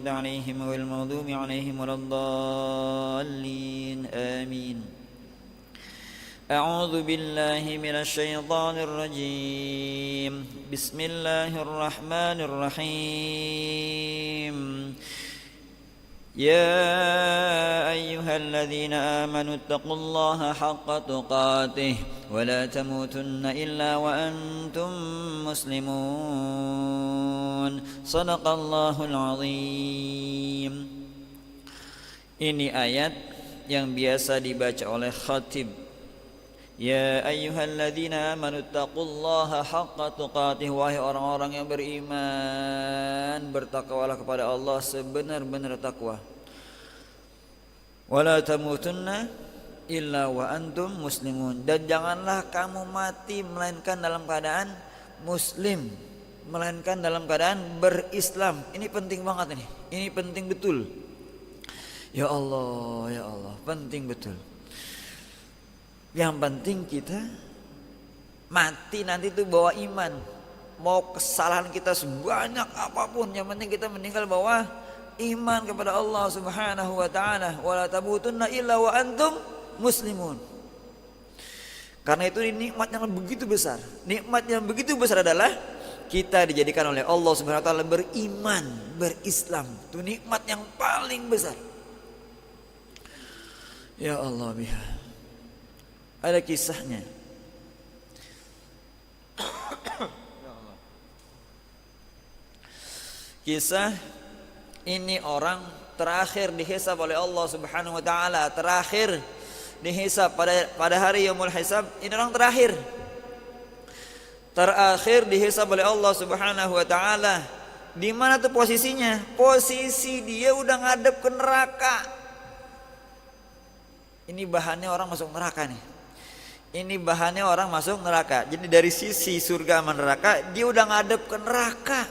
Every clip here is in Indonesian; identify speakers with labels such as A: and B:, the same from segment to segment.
A: عليهم غير المغضوب عليهم ولا الضالين آمين. أعوذ بالله من الشيطان الرجيم. بسم الله الرحمن الرحيم. يا أيها الذين آمنوا اتقوا الله حق تقاته ولا تموتن إلا وأنتم مسلمون. صدق الله العظيم. Ini ayat yang biasa dibaca oleh khatib. Ya ayyuhalladzina amanu taqullaha haqqa tuqatih, wahai orang-orang yang beriman, bertakwalah kepada Allah sebenar-benar takwa. Wala tamutunna illa wa antum muslimun, dan janganlah kamu mati melainkan dalam keadaan muslim, melainkan dalam keadaan berislam. Ini penting banget ini penting betul. Ya Allah, penting betul. Yang penting kita mati nanti itu bawa iman. Mau kesalahan kita sebanyak apapun, yang penting kita meninggal bawa iman kepada Allah Subhanahu wa taala. Wala tamutunna illa wa antum muslimun. Karena itu nikmat yang begitu besar. Nikmat yang begitu besar adalah kita dijadikan oleh Allah Subhanahu wa taala beriman, berislam. Itu nikmat yang paling besar. Ya Allah biha. Ada kisahnya. Kisah ini orang terakhir dihisab oleh Allah Subhanahu wa taala, terakhir dihisab pada hari yaumul hisab. Ini orang terakhir dihisab oleh Allah Subhanahu wa taala. Di mana tuh posisinya? Posisi dia udah ngadep ke neraka. Ini bahannya orang masuk neraka nih. Ini bahannya orang masuk neraka. Jadi dari sisi surga sama neraka, dia udah ngadep ke neraka.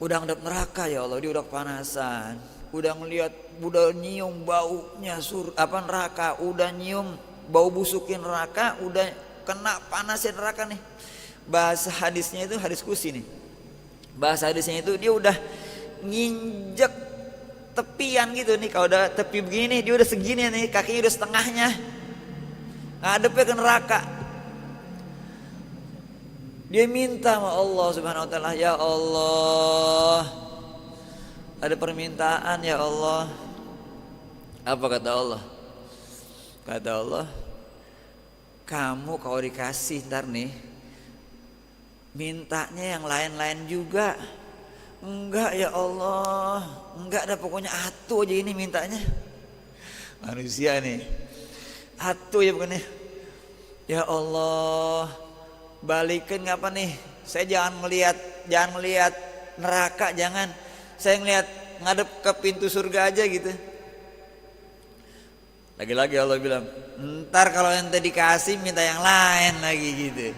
A: Udah ngadep neraka, ya Allah, dia udah kepanasan. Udah ngelihat, udah nyium baunya neraka, udah nyium bau busuknya neraka, udah kena panasnya neraka nih. Bahasa hadisnya itu hadis kursi nih. Bahasa hadisnya itu dia udah nginjek tepian gitu nih. Kalau udah tepi begini, dia udah segini nih, kakinya udah setengahnya. Ngadepnya ke neraka. Dia minta sama Allah Subhanahu wa taala, ya Allah, ada permintaan ya Allah. Apa kata Allah? Kata Allah, kamu kalau dikasih ntar nih, mintanya yang lain-lain juga. Enggak ya Allah, enggak ada, pokoknya atu aja ini mintanya. Manusia nih, atu ya bukannya. Ya Allah, balikin apa nih? Saya jangan melihat neraka, jangan. Saya ngelihat ngadep ke pintu surga aja gitu. Lagi-lagi Allah bilang, ntar kalau ente dikasih minta yang lain lagi gitu.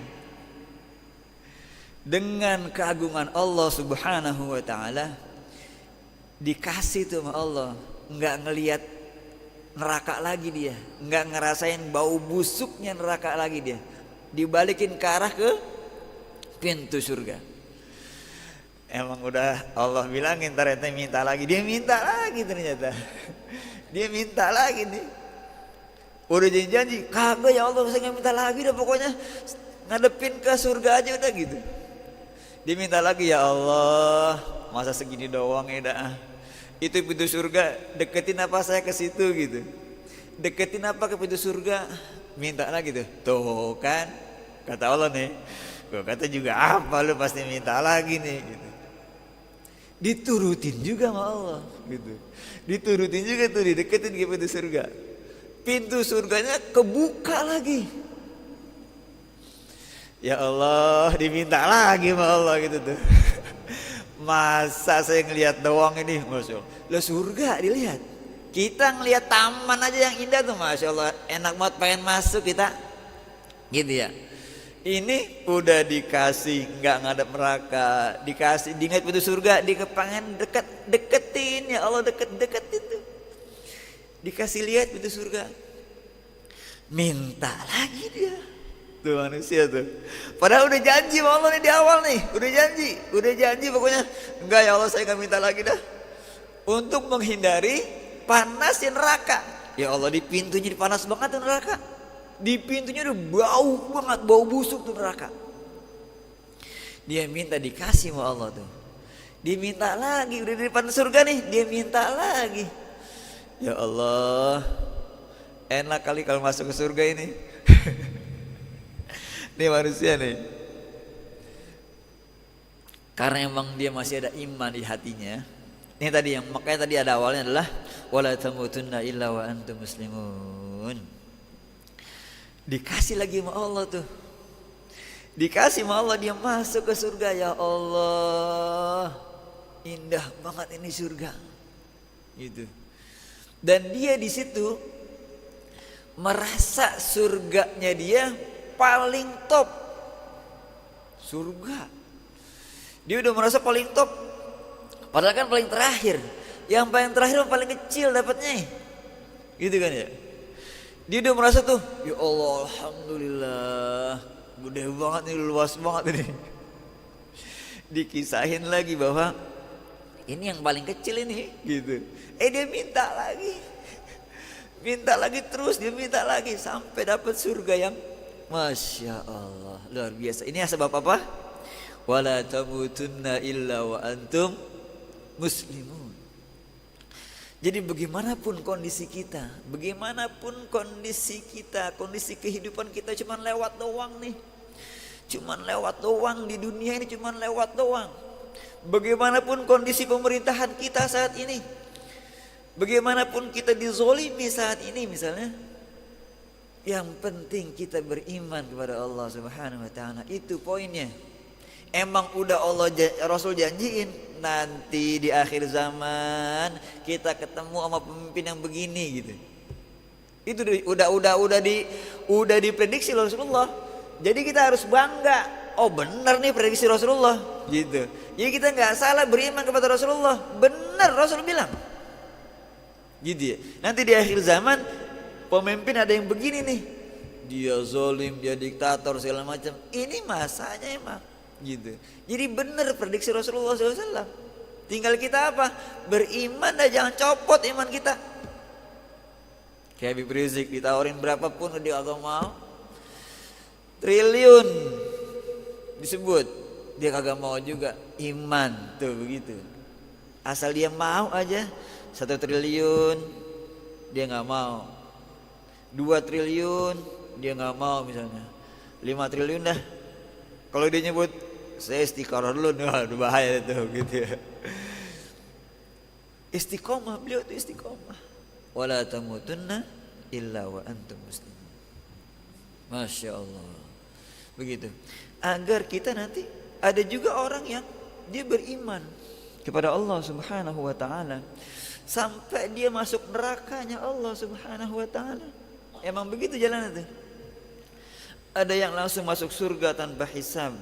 A: Dengan keagungan Allah Subhanahu wa taala, dikasih tuh sama Allah, enggak ngelihat neraka lagi dia, enggak ngerasain bau busuknya neraka lagi dia. Dibalikin ke arah ke pintu surga. Emang udah Allah bilangin ntar ente minta lagi, dia minta lagi ternyata. Dia minta lagi nih. Udah janji, kagak ya Allah, saya nggak minta lagi dah, pokoknya ngadepin ke surga aja udah gitu. Dia minta lagi, ya Allah, masa segini doang ya dah. Itu pintu surga, deketin apa saya ke situ gitu. Deketin apa ke pintu surga, minta lagi tuh. Tuh kan, kata Allah nih, gua kata juga apa lu pasti minta lagi nih gitu. Diturutin juga sama Allah gitu. Diturutin juga tuh, dideketin ke pintu surga. Pintu surganya kebuka lagi. Ya Allah, diminta lagi sama Allah gitu tuh. Masa saya ngelihat doang ini, Masya Allah. Lah surga dilihat. Kita ngelihat taman aja yang indah tuh, Masya Allah, enak banget, pengen masuk kita. Gitu ya. Ini udah dikasih, nggak ngadep neraka, dikasih diingat pintu surga, pengen deketin, ya Allah, deketin tuh. Dikasih lihat pintu surga, minta lagi dia. Tuh manusia tuh. Padahal udah janji sama Allah nih di awal nih, udah janji pokoknya enggak ya Allah saya nggak minta lagi dah. Untuk menghindari panasnya neraka. Ya Allah di pintunya panas banget tuh neraka. Di pintunya udah bau banget, bau busuk tuh neraka. Dia minta dikasih sama Allah tuh. Dia minta lagi, udah di depan surga nih, dia minta lagi. Ya Allah, enak kali kalau masuk ke surga ini. Ini manusia nih. Karena emang dia masih ada iman di hatinya. Ini tadi yang makanya tadi ada awalnya adalah wala tamutunna illa wa antum muslimun. Dikasih lagi sama Allah tuh. Dikasih sama Allah dia masuk ke surga. Ya Allah, indah banget ini surga. Gitu. Dan dia di situ merasa surganya dia paling top. Surga. Dia udah merasa paling top. Padahal kan paling terakhir. Yang paling terakhir paling kecil dapatnya. Gitu kan ya. Dia udah merasa tuh, ya Allah alhamdulillah, gede banget nih, luas banget ini. Dikisahin lagi bahwa ini yang paling kecil ini gitu. Dia minta lagi terus, dia minta lagi sampai dapat surga yang Masya Allah luar biasa. Ini sebab apa? Wala tamutunna illa wa antum muslimun. Jadi bagaimanapun kondisi kita, kondisi kehidupan kita cuman lewat doang nih. Cuman lewat doang di dunia ini, cuman lewat doang. Bagaimanapun kondisi pemerintahan kita saat ini, bagaimanapun kita dizolimi saat ini misalnya, yang penting kita beriman kepada Allah Subhanahu wa taala. Itu poinnya. Emang udah Allah Rasul janjiin nanti di akhir zaman kita ketemu sama pemimpin yang begini gitu. Itu udah diprediksi Rasulullah. Jadi kita harus bangga. Oh benar nih prediksi Rasulullah gitu. Jadi kita nggak salah beriman kepada Rasulullah. Benar Rasul bilang. Gitu ya. Nanti di akhir zaman pemimpin ada yang begini nih. Dia zalim, dia diktator segala macam. Ini masanya emang. Gitu. Jadi benar prediksi Rasulullah SAW. Tinggal kita apa? Beriman dan jangan copot iman kita. Kayak Habib Rizik ditawarin berapapun dia agak mau. Triliun disebut, dia kagak mau juga. Iman tuh begitu. Asal dia mau aja. 1 triliun dia nggak mau. 2 triliun dia nggak mau misalnya. 5 triliun dah. Kalau dia nyebut saya istiqoroh dulu, aduh bahaya itu gitu ya. Istiqomah, beliau itu istiqomah. Wala tamutunna illa wa antum muslimun. Masya Allah. Begitu. Agar kita nanti ada juga orang yang dia beriman kepada Allah Subhanahu wa taala sampai dia masuk nerakanya Allah Subhanahu wa taala. Emang begitu jalan itu. Ada yang langsung masuk surga tanpa hisab.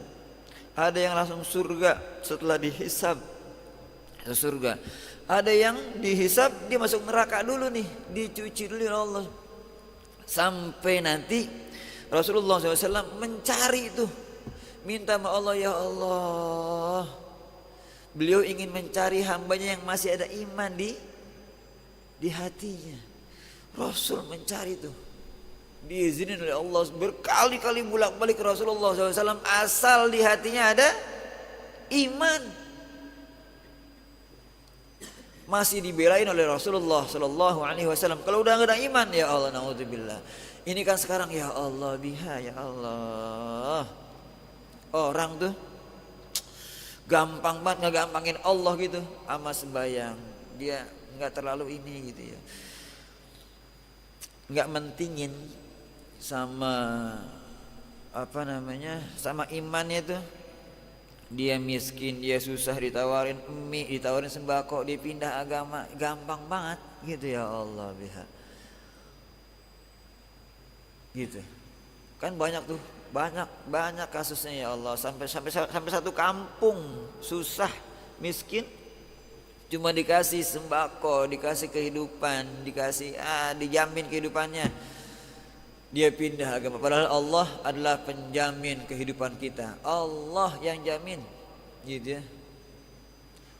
A: Ada yang langsung surga setelah dihisab. Surga. Ada yang dihisab dia masuk neraka dulu nih, dicuci dulu oleh Allah. Sampai nanti Rasulullah SAW mencari itu, minta sama Allah, ya Allah. Beliau ingin mencari hambanya yang masih ada iman di hatinya. Rasul mencari itu. Diizinin oleh Allah berkali-kali bolak-balik ke Rasulullah SAW asal di hatinya ada iman. Masih dibelain oleh Rasulullah SAW. Kalau udah nggak ada iman, ya Allah, naudzubillah. Ini kan sekarang ya Allah biha, ya Allah. Orang tuh gampang banget ngegampangin Allah gitu sama sembahyang. Dia nggak terlalu ini gitu ya. Nggak mentingin sama apa namanya, sama imannya tuh. Dia miskin, dia susah ditawarin mie, ditawarin sembako, dia pindah agama, gampang banget gitu ya Allah biha. Gitu. Kan banyak tuh, banyak kasusnya ya Allah, sampai satu kampung susah, miskin, cuma dikasih sembako, dikasih kehidupan, dijamin kehidupannya. dia pindah agama. Padahal Allah adalah penjamin kehidupan kita. Allah yang jamin, gitu ya.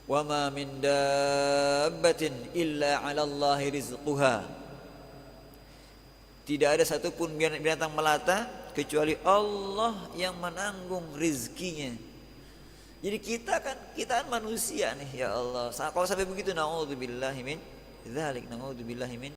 A: Wa ma min dabbatin illa 'ala Allahi rizquha. Tidak ada satupun binatang melata kecuali Allah yang menanggung rizkinya. Jadi kita kan manusia nih, ya Allah. Kalau sampai begitu, naudzubillahi min dzalik, naudzubillahi min